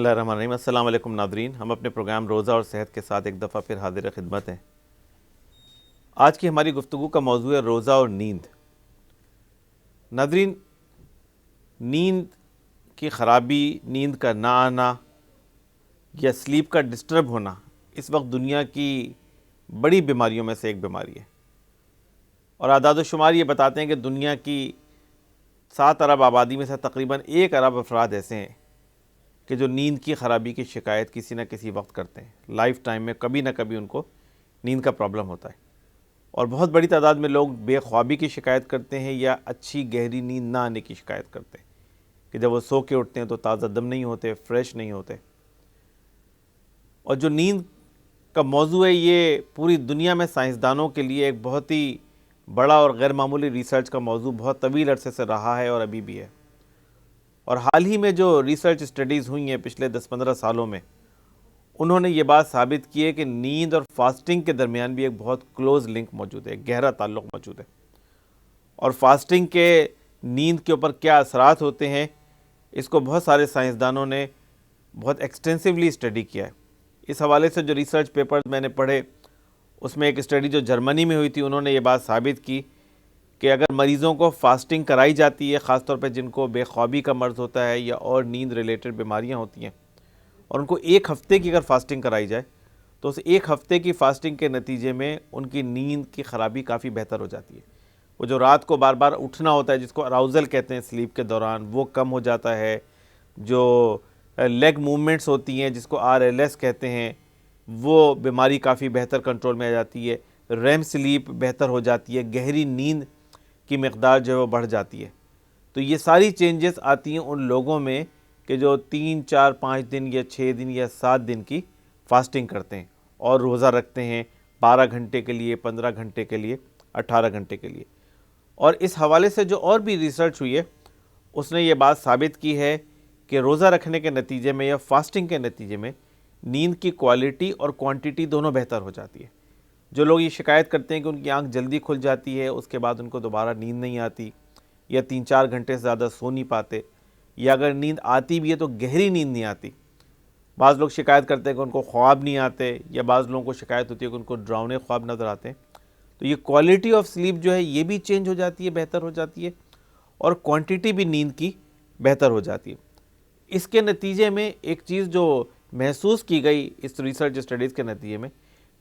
اللہ الرحمن الرحیم۔ السلام علیکم ناظرین، ہم اپنے پروگرام روزہ اور صحت کے ساتھ ایک دفعہ پھر حاضر خدمت ہیں۔ آج کی ہماری گفتگو کا موضوع ہے روزہ اور نیند۔ ناظرین، نیند کی خرابی، نیند کا نہ آنا یا سلیپ کا ڈسٹرب ہونا اس وقت دنیا کی بڑی بیماریوں میں سے ایک بیماری ہے، اور اعداد و شمار یہ بتاتے ہیں کہ دنیا کی 7 ارب آبادی میں سے تقریباً 1 ارب افراد ایسے ہیں کہ جو نیند کی خرابی کی شکایت کسی نہ کسی وقت کرتے ہیں۔ لائف ٹائم میں کبھی نہ کبھی ان کو نیند کا پرابلم ہوتا ہے، اور بہت بڑی تعداد میں لوگ بے خوابی کی شکایت کرتے ہیں یا اچھی گہری نیند نہ آنے کی شکایت کرتے ہیں کہ جب وہ سو کے اٹھتے ہیں تو تازہ دم نہیں ہوتے، فریش نہیں ہوتے۔ اور جو نیند کا موضوع ہے یہ پوری دنیا میں سائنسدانوں کے لیے ایک بہت ہی بڑا اور غیر معمولی ریسرچ کا موضوع بہت طویل عرصے سے رہا ہے اور ابھی بھی ہے۔ اور حال ہی میں جو ریسرچ اسٹڈیز ہوئی ہیں پچھلے 10-15 سالوں میں، انہوں نے یہ بات ثابت کی ہے کہ نیند اور فاسٹنگ کے درمیان بھی ایک بہت کلوز لنک موجود ہے، ایک گہرا تعلق موجود ہے۔ اور فاسٹنگ کے نیند کے اوپر کیا اثرات ہوتے ہیں، اس کو بہت سارے سائنسدانوں نے بہت ایکسٹینسولی اسٹڈی کیا ہے۔ اس حوالے سے جو ریسرچ پیپرز میں نے پڑھے، اس میں ایک اسٹڈی جو جرمنی میں ہوئی تھی، انہوں نے یہ بات ثابت کی کہ اگر مریضوں کو فاسٹنگ کرائی جاتی ہے، خاص طور پہ جن کو بے خوابی کا مرض ہوتا ہے یا اور نیند ریلیٹڈ بیماریاں ہوتی ہیں، اور ان کو 1 ہفتے کی اگر فاسٹنگ کرائی جائے تو اس 1 ہفتے کی فاسٹنگ کے نتیجے میں ان کی نیند کی خرابی کافی بہتر ہو جاتی ہے۔ وہ جو رات کو بار بار اٹھنا ہوتا ہے، جس کو اراؤزل کہتے ہیں سلیپ کے دوران، وہ کم ہو جاتا ہے۔ جو لیگ موومنٹس ہوتی ہیں جس کو RLS کہتے ہیں، وہ بیماری کافی بہتر کنٹرول میں آ جاتی ہے۔ ریم سلیپ بہتر ہو جاتی ہے، گہری نیند کی مقدار جو ہے وہ بڑھ جاتی ہے۔ تو یہ ساری چینجز آتی ہیں ان لوگوں میں کہ جو 3، 4، 5 دن یا 6 دن یا 7 دن کی فاسٹنگ کرتے ہیں اور روزہ رکھتے ہیں 12 گھنٹے کے لیے، 15 گھنٹے کے لیے، 18 گھنٹے کے لیے۔ اور اس حوالے سے جو اور بھی ریسرچ ہوئی ہے، اس نے یہ بات ثابت کی ہے کہ روزہ رکھنے کے نتیجے میں یا فاسٹنگ کے نتیجے میں نیند کی کوالٹی اور کوانٹٹی دونوں بہتر ہو جاتی ہے۔ جو لوگ یہ شکایت کرتے ہیں کہ ان کی آنکھ جلدی کھل جاتی ہے، اس کے بعد ان کو دوبارہ نیند نہیں آتی، یا 3-4 گھنٹے سے زیادہ سو نہیں پاتے، یا اگر نیند آتی بھی ہے تو گہری نیند نہیں آتی۔ بعض لوگ شکایت کرتے ہیں کہ ان کو خواب نہیں آتے، یا بعض لوگوں کو شکایت ہوتی ہے کہ ان کو ڈراؤنے خواب نظر آتے ہیں۔ تو یہ کوالٹی آف سلیپ جو ہے یہ بھی چینج ہو جاتی ہے، بہتر ہو جاتی ہے، اور کوانٹٹی بھی نیند کی بہتر ہو جاتی ہے۔ اس کے نتیجے میں ایک چیز جو محسوس کی گئی اس ریسرچ اسٹڈیز کے نتیجے میں،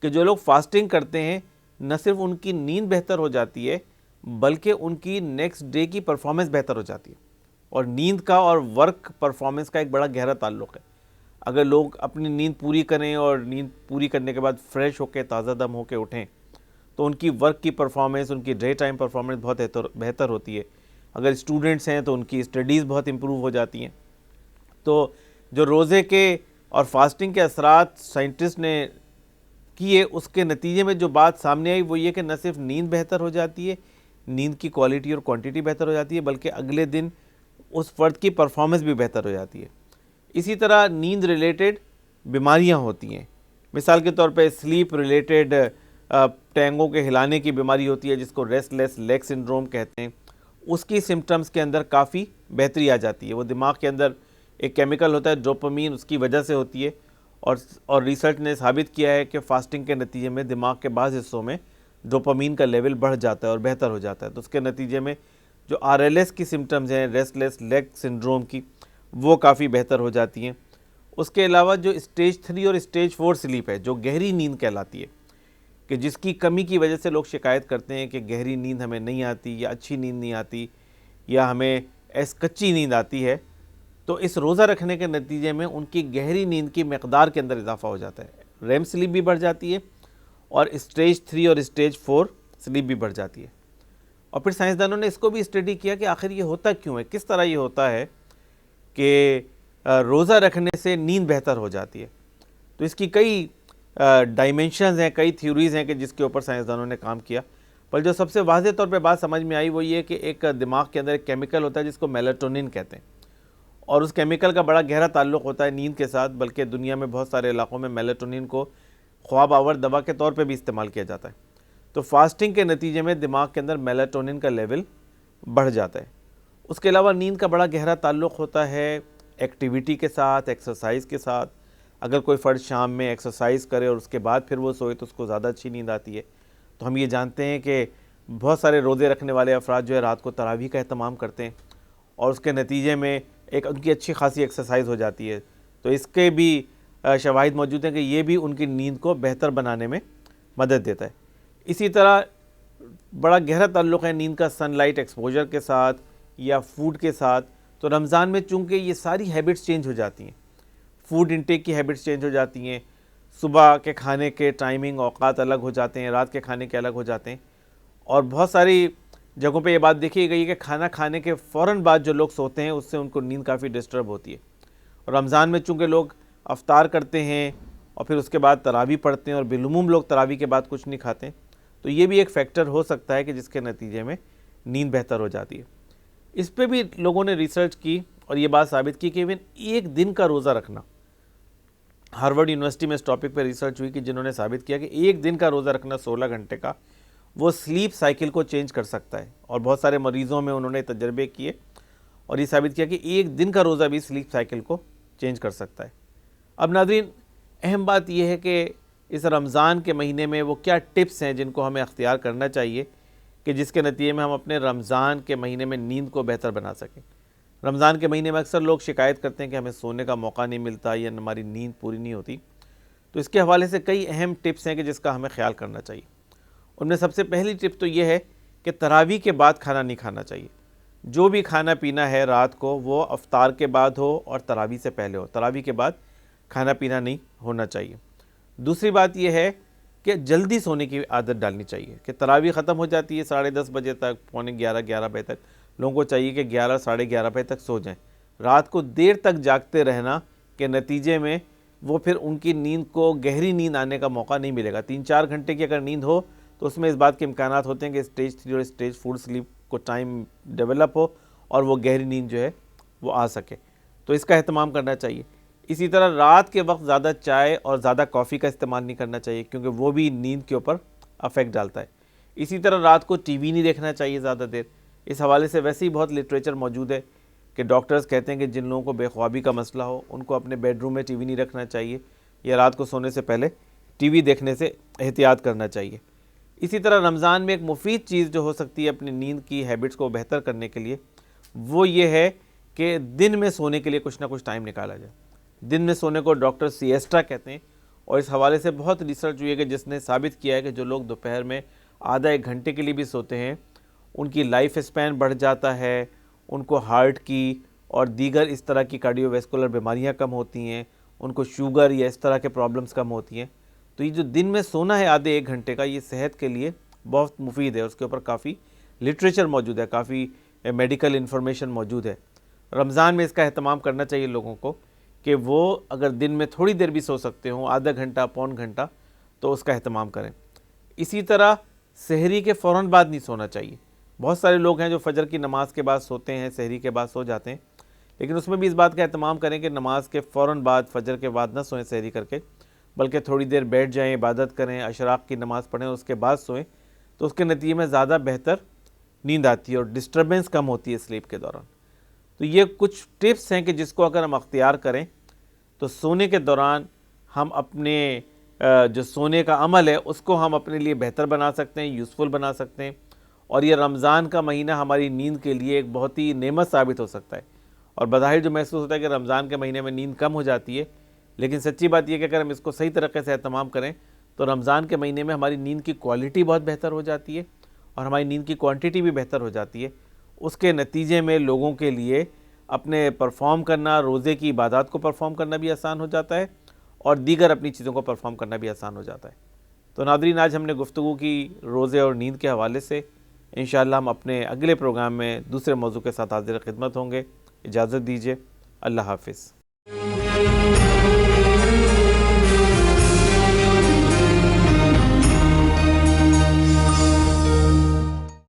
کہ جو لوگ فاسٹنگ کرتے ہیں نہ صرف ان کی نیند بہتر ہو جاتی ہے بلکہ ان کی نیکسٹ ڈے کی پرفارمنس بہتر ہو جاتی ہے۔ اور نیند کا اور ورک پرفارمنس کا ایک بڑا گہرا تعلق ہے۔ اگر لوگ اپنی نیند پوری کریں اور نیند پوری کرنے کے بعد فریش ہو کے تازہ دم ہو کے اٹھیں تو ان کی ورک کی پرفارمنس، ان کی ڈے ٹائم پرفارمنس بہت بہتر ہوتی ہے۔ اگر اسٹوڈنٹس ہیں تو ان کی اسٹڈیز بہت امپروو ہو جاتی ہیں۔ تو جو روزے کے اور فاسٹنگ کے اثرات سائنٹسٹ نے کیے، اس کے نتیجے میں جو بات سامنے آئی وہ یہ کہ نہ صرف نیند بہتر ہو جاتی ہے، نیند کی کوالٹی اور کوانٹٹی بہتر ہو جاتی ہے، بلکہ اگلے دن اس فرد کی پرفارمنس بھی بہتر ہو جاتی ہے۔ اسی طرح نیند ریلیٹڈ بیماریاں ہوتی ہیں، مثال کے طور پہ سلیپ ریلیٹڈ ٹینگوں کے ہلانے کی بیماری ہوتی ہے جس کو ریسٹ لیس لیگ سنڈروم کہتے ہیں۔ اس کی سمٹمز کے اندر کافی بہتری آ جاتی ہے۔ وہ دماغ کے اندر ایک کیمیکل ہوتا ہے ڈوپامین، اس کی وجہ سے ہوتی ہے، اور ریسرچ نے ثابت کیا ہے کہ فاسٹنگ کے نتیجے میں دماغ کے بعض حصوں میں ڈوپامین کا لیول بڑھ جاتا ہے اور بہتر ہو جاتا ہے۔ تو اس کے نتیجے میں جو RLS کی سمٹمز ہیں، ریسٹ لیس لیگ سنڈروم کی، وہ کافی بہتر ہو جاتی ہیں۔ اس کے علاوہ جو اسٹیج 3 اور اسٹیج 4 سلیپ ہے، جو گہری نیند کہلاتی ہے، کہ جس کی کمی کی وجہ سے لوگ شکایت کرتے ہیں کہ گہری نیند ہمیں نہیں آتی، یا اچھی نیند نہیں آتی، یا ہمیں کچی نیند آتی ہے، تو اس روزہ رکھنے کے نتیجے میں ان کی گہری نیند کی مقدار کے اندر اضافہ ہو جاتا ہے۔ ریم سلیپ بھی بڑھ جاتی ہے، اور اسٹیج 3 اور اسٹیج 4 سلیپ بھی بڑھ جاتی ہے۔ اور پھر سائنسدانوں نے اس کو بھی اسٹڈی کیا کہ آخر یہ ہوتا کیوں ہے، کس طرح یہ ہوتا ہے کہ روزہ رکھنے سے نیند بہتر ہو جاتی ہے۔ تو اس کی کئی ڈائمینشنز ہیں، کئی تھیوریز ہیں کہ جس کے اوپر سائنسدانوں نے کام کیا، پر جو سب سے واضح طور پہ بات سمجھ میں آئی وہ یہ کہ ایک دماغ کے اندر ایک کیمیکل ہوتا ہے جس کو میلاٹونن کہتے ہیں، اور اس کیمیکل کا بڑا گہرا تعلق ہوتا ہے نیند کے ساتھ، بلکہ دنیا میں بہت سارے علاقوں میں میلاٹونن کو خواب آور دوا کے طور پہ بھی استعمال کیا جاتا ہے۔ تو فاسٹنگ کے نتیجے میں دماغ کے اندر میلاٹونن کا لیول بڑھ جاتا ہے۔ اس کے علاوہ نیند کا بڑا گہرا تعلق ہوتا ہے ایکٹیویٹی کے ساتھ، ایکسرسائز کے ساتھ. اگر کوئی فرد شام میں ایکسرسائز کرے اور اس کے بعد پھر وہ سوئے تو اس کو زیادہ اچھی نیند آتی ہے. تو ہم یہ جانتے ہیں کہ بہت سارے روزے رکھنے والے افراد جو ہے رات کو تراویح کا اہتمام کرتے ہیں اور اس کے نتیجے میں ایک ان کی اچھی خاصی ایکسرسائز ہو جاتی ہے. تو اس کے بھی شواہد موجود ہیں کہ یہ بھی ان کی نیند کو بہتر بنانے میں مدد دیتا ہے. اسی طرح بڑا گہرا تعلق ہے نیند کا سن لائٹ ایکسپوجر کے ساتھ یا فوڈ کے ساتھ. تو رمضان میں چونکہ یہ ساری ہیبٹس چینج ہو جاتی ہیں، فوڈ انٹیک کی ہیبٹس چینج ہو جاتی ہیں، صبح کے کھانے کے ٹائمنگ اوقات الگ ہو جاتے ہیں، رات کے کھانے کے الگ ہو جاتے ہیں. اور بہت ساری جگہوں پہ یہ بات دیکھی گئی ہے کہ کھانا کھانے کے فوراً بعد جو لوگ سوتے ہیں اس سے ان کو نیند کافی ڈسٹرب ہوتی ہے. اور رمضان میں چونکہ لوگ افطار کرتے ہیں اور پھر اس کے بعد تراویح پڑھتے ہیں اور بالعموم لوگ تراویح کے بعد کچھ نہیں کھاتے ہیں، تو یہ بھی ایک فیکٹر ہو سکتا ہے کہ جس کے نتیجے میں نیند بہتر ہو جاتی ہے. اس پہ بھی لوگوں نے ریسرچ کی اور یہ بات ثابت کی کہ ایون ایک دن کا روزہ رکھنا، ہارورڈ یونیورسٹی میں اس ٹاپک پہ ریسرچ ہوئی کہ جنہوں نے ثابت کیا کہ ایک دن کا روزہ رکھنا 16 گھنٹے کا وہ سلیپ سائیکل کو چینج کر سکتا ہے. اور بہت سارے مریضوں میں انہوں نے تجربے کیے اور یہ ثابت کیا کہ ایک دن کا روزہ بھی سلیپ سائیکل کو چینج کر سکتا ہے. اب ناظرین، اہم بات یہ ہے کہ اس رمضان کے مہینے میں وہ کیا ٹپس ہیں جن کو ہمیں اختیار کرنا چاہیے کہ جس کے نتیجے میں ہم اپنے رمضان کے مہینے میں نیند کو بہتر بنا سکیں. رمضان کے مہینے میں اکثر لوگ شکایت کرتے ہیں کہ ہمیں سونے کا موقع نہیں ملتا یا ہماری نیند پوری نہیں ہوتی. تو اس کے حوالے سے کئی اہم ٹپس ہیں کہ جس کا ہمیں خیال کرنا چاہیے. ان میں سب سے پہلی ٹپ تو یہ ہے کہ تراویح کے بعد کھانا نہیں کھانا چاہیے. جو بھی کھانا پینا ہے رات کو وہ افطار کے بعد ہو اور تراویح سے پہلے ہو. تراویح کے بعد کھانا پینا نہیں ہونا چاہیے. دوسری بات یہ ہے کہ جلدی سونے کی عادت ڈالنی چاہیے کہ تراویح ختم ہو جاتی ہے 10:30 بجے تک، 11:45 بجے تک. لوگوں کو چاہیے کہ 11 ساڑھے 11 بجے تک سو جائیں. رات کو دیر تک جاگتے رہنا کے نتیجے میں وہ پھر ان کی نیند کو گہری نیند آنے کا موقع نہیں ملے گا. 3-4 گھنٹے کی اگر نیند ہو تو اس میں اس بات کے امکانات ہوتے ہیں کہ اسٹیج 3 اور اسٹیج 4 سلیپ کو ٹائم ڈیولپ ہو اور وہ گہری نیند جو ہے وہ آ سکے. تو اس کا اہتمام کرنا چاہیے. اسی طرح رات کے وقت زیادہ چائے اور زیادہ کافی کا استعمال نہیں کرنا چاہیے کیونکہ وہ بھی نیند کے اوپر افیکٹ ڈالتا ہے. اسی طرح رات کو ٹی وی نہیں دیکھنا چاہیے زیادہ دیر. اس حوالے سے ویسے ہی بہت لٹریچر موجود ہے کہ ڈاکٹرز کہتے ہیں کہ جن لوگوں کو بے خوابی کا مسئلہ ہو ان کو اپنے بیڈ روم میں ٹی وی نہیں رکھنا چاہیے یا رات کو سونے سے پہلے ٹی وی دیکھنے سے احتیاط کرنا چاہیے. اسی طرح رمضان میں ایک مفید چیز جو ہو سکتی ہے اپنی نیند کی ہیبٹس کو بہتر کرنے کے لیے وہ یہ ہے کہ دن میں سونے کے لیے کچھ نہ کچھ ٹائم نکالا جائے. دن میں سونے کو ڈاکٹر سیسٹا کہتے ہیں اور اس حوالے سے بہت ریسرچ ہوئی ہے کہ جس نے ثابت کیا ہے کہ جو لوگ دوپہر میں آدھا ایک گھنٹے کے لیے بھی سوتے ہیں ان کی لائف اسپین بڑھ جاتا ہے، ان کو ہارٹ کی اور دیگر اس طرح کی کارڈیو ویسکولر بیماریاں کم ہوتی ہیں، ان کو شوگر یا اس طرح کے پرابلمز کم ہوتی ہیں. تو یہ جو دن میں سونا ہے آدھے ایک گھنٹے کا یہ صحت کے لیے بہت مفید ہے. اس کے اوپر کافی لٹریچر موجود ہے، کافی میڈیکل انفارمیشن موجود ہے. رمضان میں اس کا اہتمام کرنا چاہیے لوگوں کو کہ وہ اگر دن میں تھوڑی دیر بھی سو سکتے ہوں، آدھا گھنٹہ پون گھنٹہ، تو اس کا اہتمام کریں. اسی طرح سحری کے فوراً بعد نہیں سونا چاہیے. بہت سارے لوگ ہیں جو فجر کی نماز کے بعد سوتے ہیں، سحری کے بعد سو جاتے ہیں، لیکن اس میں بھی اس بات کا اہتمام کریں کہ نماز کے فوراً بعد فجر کے بعد نہ سوئیں سحری کر کے، بلکہ تھوڑی دیر بیٹھ جائیں، عبادت کریں، اشراق کی نماز پڑھیں اور اس کے بعد سوئیں. تو اس کے نتیجے میں زیادہ بہتر نیند آتی ہے اور ڈسٹربنس کم ہوتی ہے سلیپ کے دوران. تو یہ کچھ ٹپس ہیں کہ جس کو اگر ہم اختیار کریں تو سونے کے دوران ہم اپنے جو سونے کا عمل ہے اس کو ہم اپنے لیے بہتر بنا سکتے ہیں، یوزفل بنا سکتے ہیں. اور یہ رمضان کا مہینہ ہماری نیند کے لیے ایک بہت ہی نعمت ثابت ہو سکتا ہے. اور بظاہر جو محسوس ہوتا ہے کہ رمضان کے مہینے میں نیند کم ہو جاتی ہے، لیکن سچی بات یہ کہ اگر ہم اس کو صحیح طریقے سے اہتمام کریں تو رمضان کے مہینے میں ہماری نیند کی کوالٹی بہت بہتر ہو جاتی ہے اور ہماری نیند کی کوانٹٹی بھی بہتر ہو جاتی ہے. اس کے نتیجے میں لوگوں کے لیے اپنے پرفارم کرنا، روزے کی عبادات کو پرفارم کرنا بھی آسان ہو جاتا ہے اور دیگر اپنی چیزوں کو پرفارم کرنا بھی آسان ہو جاتا ہے. تو ناظرین، آج ہم نے گفتگو کی روزے اور نیند کے حوالے سے. انشاءاللہ ہم اپنے اگلے پروگرام میں دوسرے موضوع کے ساتھ حاضر خدمت ہوں گے. اجازت دیجیے. اللہ حافظ.